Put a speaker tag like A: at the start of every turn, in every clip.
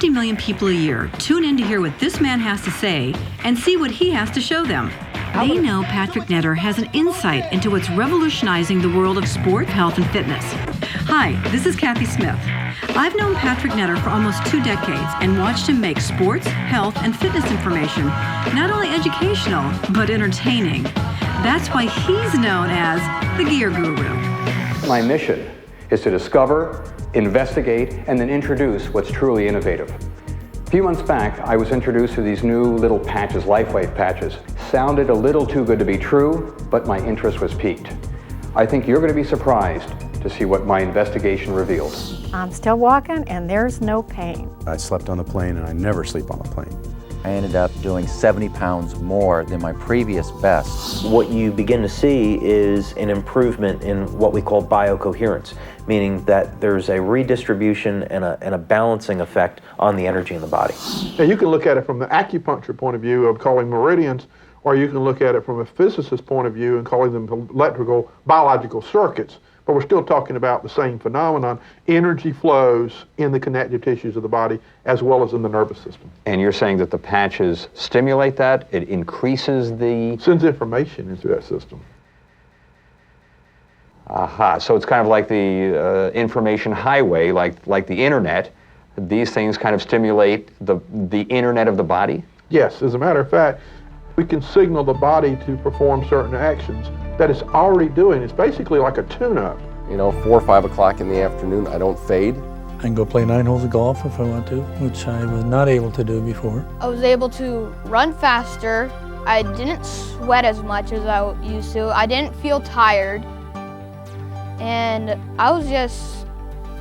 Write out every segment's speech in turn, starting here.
A: 50 million people a year tune in to hear what this man has to say and see what he has to show them. They know Patrick Netter has an insight into what's revolutionizing the world of sport, health, and fitness. Hi, this is Kathy Smith. I've known Patrick Netter for almost 2 decades and watched him make sports, health, and fitness information not only educational, but entertaining. That's why he's known as the Gear Guru.
B: My mission is to discover, investigate, and then introduce what's truly innovative. A few months back, I was introduced to these new little patches, Lifewave patches. Sounded a little too good to be true, but my interest was piqued. I think you're going to be surprised to see what my investigation reveals.
C: I'm still walking and there's no pain.
D: I slept on a plane and I never sleep on a plane.
E: I ended up doing 70 pounds more than my previous best.
F: What you begin to see is an improvement in what we call biocoherence, meaning that there's a redistribution and a balancing effect on the energy in the body.
G: Now you can look at it from the acupuncture point of view of calling meridians, or you can look at it from a physicist's point of view and calling them electrical biological circuits. But we're still talking about the same phenomenon. Energy flows in the connective tissues of the body as well as in the nervous system.
B: And you're saying that the patches stimulate that? It increases the...
G: Sends information into that system.
B: Aha, so it's kind of like the information highway, like the internet. These things kind of stimulate the internet of the body?
G: Yes, as a matter of fact, we can signal the body to perform certain actions that it's already doing. It's basically like a tune-up.
H: You know, 4 or 5 o'clock in the afternoon, I don't fade.
I: I can go play 9 holes of golf if I want to, which I was not able to do before.
J: I was able to run faster. I didn't sweat as much as I used to. I didn't feel tired. And I was just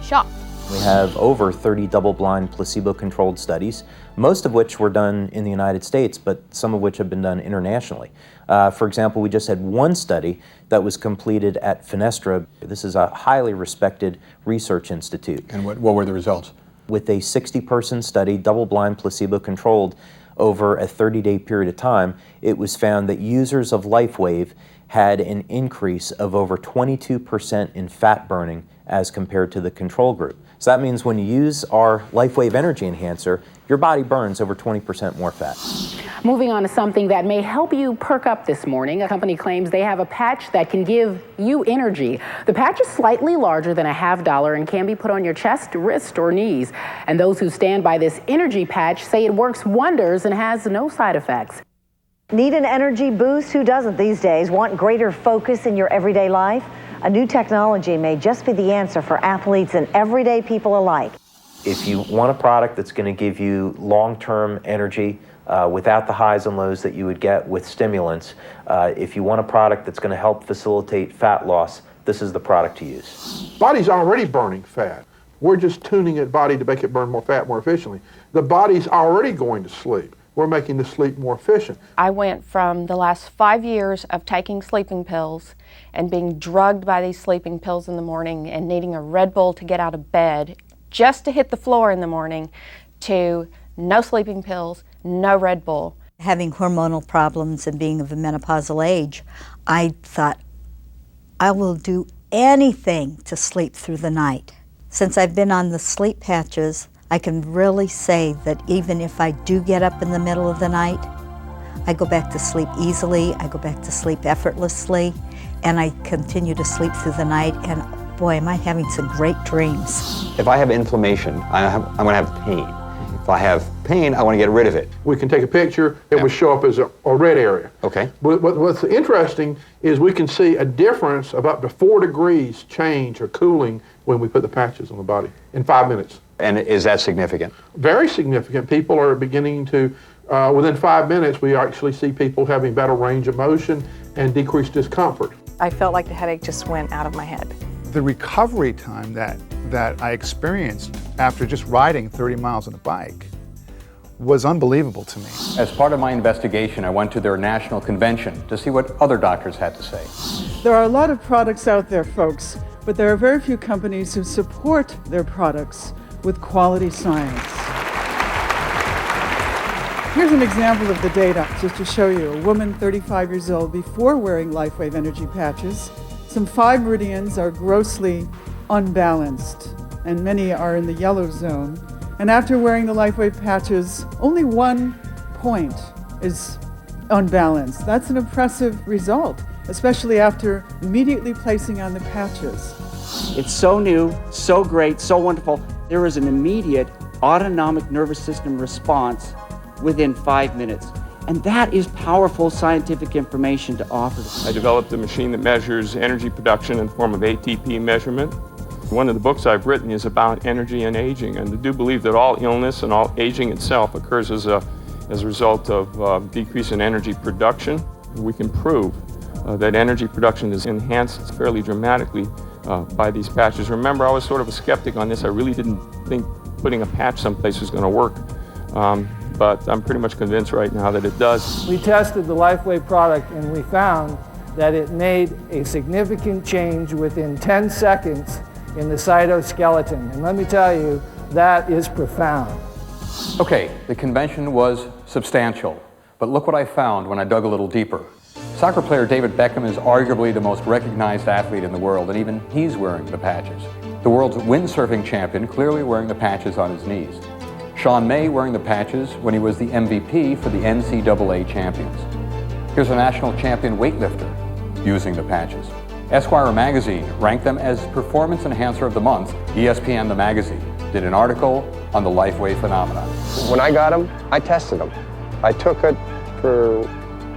J: shocked.
E: We have over 30 double-blind placebo-controlled studies, most of which were done in the United States, but some of which have been done internationally. For example, we just had one study that was completed at Fenestra. This is a highly respected research institute.
D: And what were the results?
E: With a 60-person study, double-blind placebo-controlled, over a 30-day period of time, it was found that users of Lifewave had an increase of over 22% in fat burning as compared to the control group. So that means when you use our Lifewave Energy Enhancer, your body burns over 20% more fat.
K: Moving on to something that may help you perk up this morning. A company claims they have a patch that can give you energy. The patch is slightly larger than a $50 and can be put on your chest, wrist, or knees. And those who stand by this energy patch say it works wonders and has no side effects.
L: Need an energy boost? Who doesn't these days? Want greater focus in your everyday life? A new technology may just be the answer for athletes and everyday people alike.
F: If you want a product that's going to give you long-term energy without the highs and lows that you would get with stimulants, if you want a product that's going to help facilitate fat loss, this is the product to use.
G: Body's already burning fat. We're just tuning the body to make it burn more fat more efficiently. The body's already going to sleep. We're making the sleep more efficient.
M: I went from the last 5 years of taking sleeping pills and being drugged by these sleeping pills in the morning and needing a Red Bull to get out of bed just to hit the floor in the morning, to no sleeping pills, no Red Bull.
N: Having hormonal problems and being of a menopausal age, I thought, I will do anything to sleep through the night. Since I've been on the sleep patches, I can really say that even if I do get up in the middle of the night, I go back to sleep easily, I go back to sleep effortlessly, and I continue to sleep through the night, and boy, am I having some great dreams.
B: If I have inflammation, I'm going to have pain. If I have pain, I want to get rid of it.
G: We can take a picture, it will show up as a red area.
B: Okay.
G: But what's interesting is we can see a difference of up to 4 degrees change or cooling when we put the patches on the body in 5 minutes.
B: And is that significant?
G: Very significant. People are beginning to, within 5 minutes, we actually see people having better range of motion and decreased discomfort.
C: I felt like the headache just went out of my head.
D: The recovery time that I experienced after just riding 30 miles on a bike was unbelievable to me.
B: As part of my investigation, I went to their national convention to see what other doctors had to say.
O: There are a lot of products out there, folks, but there are very few companies who support their products with quality science. Here's an example of the data, just to show you. A woman 35 years old before wearing Lifewave energy patches. Some 5 meridians are grossly unbalanced, and many are in the yellow zone. And after wearing the Lifewave patches, only 1 point is unbalanced. That's an impressive result, especially after immediately placing on the patches.
P: It's so new, so great, so wonderful. There is an immediate autonomic nervous system response within 5 minutes. And that is powerful scientific information to offer.
Q: I developed a machine that measures energy production in the form of ATP measurement. One of the books I've written is about energy and aging, and I do believe that all illness and all aging itself occurs as a result of decrease in energy production. We can prove that energy production is enhanced fairly dramatically by these patches. Remember, I was sort of a skeptic on this. I really didn't think putting a patch someplace was going to work. But I'm pretty much convinced right now that it does.
R: We tested the Lifewave product and we found that it made a significant change within 10 seconds in the cytoskeleton. And let me tell you, that is profound.
B: Okay, the convention was substantial, but look what I found when I dug a little deeper. Soccer player David Beckham is arguably the most recognized athlete in the world, and even he's wearing the patches. The world's windsurfing champion clearly wearing the patches on his knees. Sean May wearing the patches when he was the MVP for the NCAA champions. Here's a national champion weightlifter using the patches. Esquire magazine ranked them as Performance Enhancer of the Month. ESPN, the magazine, did an article on the Lifewave phenomenon.
S: When I got them, I tested them. I took it for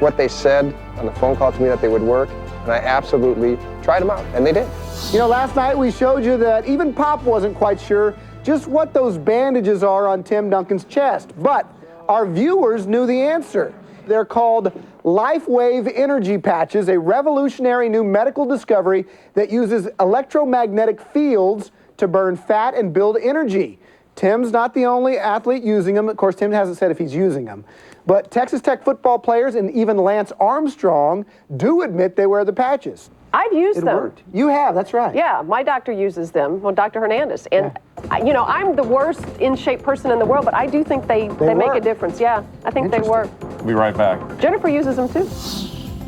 S: what they said on the phone call to me that they would work, and I absolutely tried them out, and they did.
T: You know, last night we showed you that even Pop wasn't quite sure just what those bandages are on Tim Duncan's chest, but our viewers knew the answer. They're called Lifewave Energy Patches, a revolutionary new medical discovery that uses electromagnetic fields to burn fat and build energy. Tim's not the only athlete using them. Of course, Tim hasn't said if he's using them. But Texas Tech football players and even Lance Armstrong do admit they wear the patches.
U: I've used them.
T: It worked. You have, that's right.
U: Yeah, my doctor uses them, well, Dr. Hernandez. And, you know, I'm the worst in-shape person in the world, but I do think they make a difference. Yeah, I think they work.
B: We'll be right back.
U: Jennifer uses them too.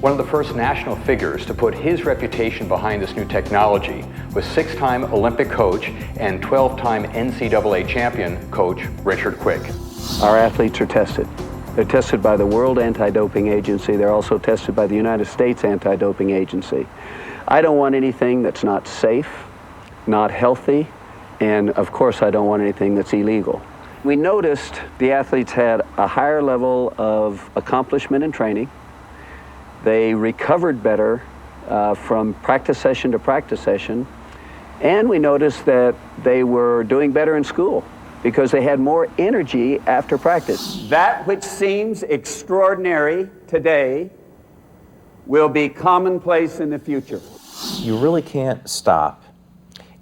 B: One of the first national figures to put his reputation behind this new technology was 6-time Olympic coach and 12-time NCAA champion coach Richard Quick.
V: Our athletes are tested. They're tested by the World Anti-Doping Agency. They're also tested by the United States Anti-Doping Agency. I don't want anything that's not safe, not healthy, and of course I don't want anything that's illegal. We noticed the athletes had a higher level of accomplishment in training. They recovered better from practice session to practice session, and we noticed that they were doing better in school because they had more energy after practice.
P: That which seems extraordinary today will be commonplace in the future.
E: You really can't stop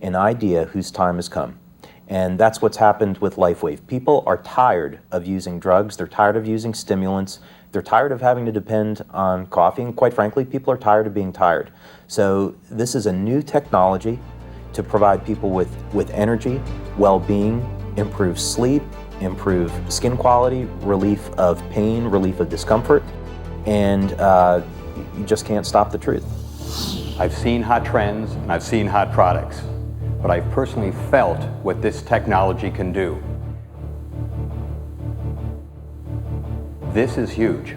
E: an idea whose time has come. And that's what's happened with Lifewave. People are tired of using drugs. They're tired of using stimulants. They're tired of having to depend on coffee. And quite frankly, people are tired of being tired. So this is a new technology to provide people with energy, well-being, improved sleep, improved skin quality, relief of pain, relief of discomfort. And you just can't stop the truth.
B: I've seen hot trends and I've seen hot products, but I've personally felt what this technology can do. This is huge.